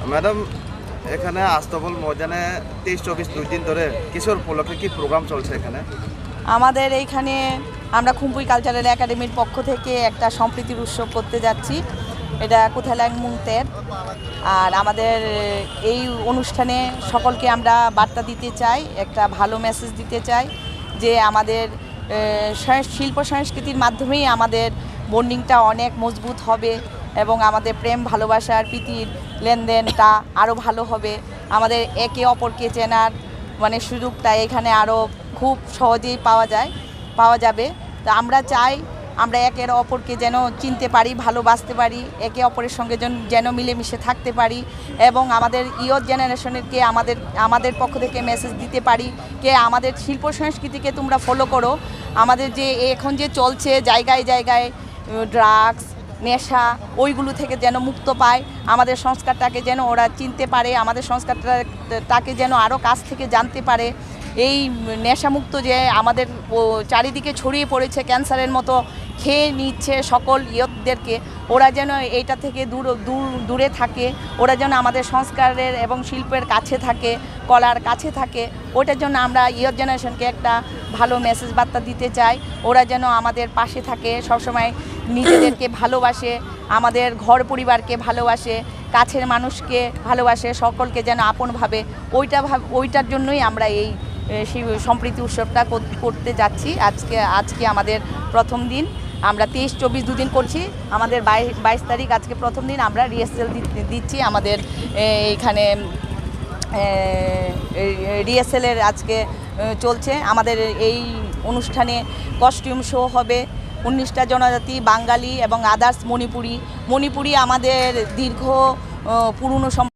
Madam, এখানে আস্তাবল ময়দানে 23-24 2 দিন ধরে কিশোর উপলক্ষে কি প্রোগ্রাম চলছে এখানে? আমাদের এইখানে আমরা খুম্পুই কালচারাল একাডেমির পক্ষ থেকে একটা সম্প্রীতির উৎসব করতে যাচ্ছি। এটা কোথালাং মুংতের। আর আমাদের এই অনুষ্ঠানে সকলকে আমরা বার্তা দিতে চাই, একটা ভালো মেসেজ দিতে চাই যে আমাদের শিল্প সংস্কৃতির মাধ্যমেই আমাদের বন্ডিংটা অনেক মজবুত হবে এবং আমাদের প্রেম ভালোবাসার প্রীতির লেনদেনটা আরও ভালো হবে। আমাদের একে অপরকে চেনার সুযোগটা এখানে আরও খুব সহজেই পাওয়া যাবে। তো আমরা চাই আমরা একের অপরকে যেন চিনতে পারি, ভালোবাসতে পারি, একে অপরের সঙ্গে যেন মিলেমিশে থাকতে পারি এবং আমাদের ইয়থ জেনারেশনকে আমাদের পক্ষ থেকে মেসেজ দিতে পারি যে আমাদের শিল্প সংস্কৃতিকে তোমরা ফলো করো। আমাদের যে এখন যে চলছে জায়গায় জায়গায় ড্রাগস, নেশা, ওইগুলো থেকে যেন মুক্ত পায়, আমাদের সংস্কারটাকে যেন ওরা চিনতে পারে, আমাদের সংস্কারটাকে যেন আরও কাছ থেকে জানতে পারে। এই নেশামুক্ত যে আমাদের চারিদিকে ছড়িয়ে পড়েছে, ক্যান্সারের মতো খেয়ে নিচ্ছে সকল ইয়তদেরকে, ওরা যেন এইটা থেকে দূরে থাকে, ওরা যেন আমাদের সংস্কারের এবং শিল্পের কাছে থাকে, কলার কাছে থাকে। ওটার জন্য আমরা ইয়ত জেনারেশনকে একটা ভালো মেসেজ বার্তা দিতে চাই। ওরা যেন আমাদের পাশে থাকে, সবসময় নিজেদেরকে ভালোবাসে, আমাদের ঘর পরিবারকে ভালোবাসে, কাছের মানুষকে ভালোবাসে, সকলকে যেন আপন ভাবে। ওইটার জন্যই আমরা এই সম্প্রীতি উৎসবটা করতে যাচ্ছি। আজকে আমাদের প্রথম দিন, আমরা 23-24 2 দিন করছি। আমাদের 22 তারিখ আজকে প্রথম দিন, আমরা রিহার্সেল দিচ্ছি। আমাদের এইখানে রিহার্সেলের আজকে চলছে। আমাদের এই অনুষ্ঠানে কস্টিউম শো হবে। 19টা জনজাতি, বাঙালি এবং আদার্স মণিপুরি আমাদের দীর্ঘ পুরনো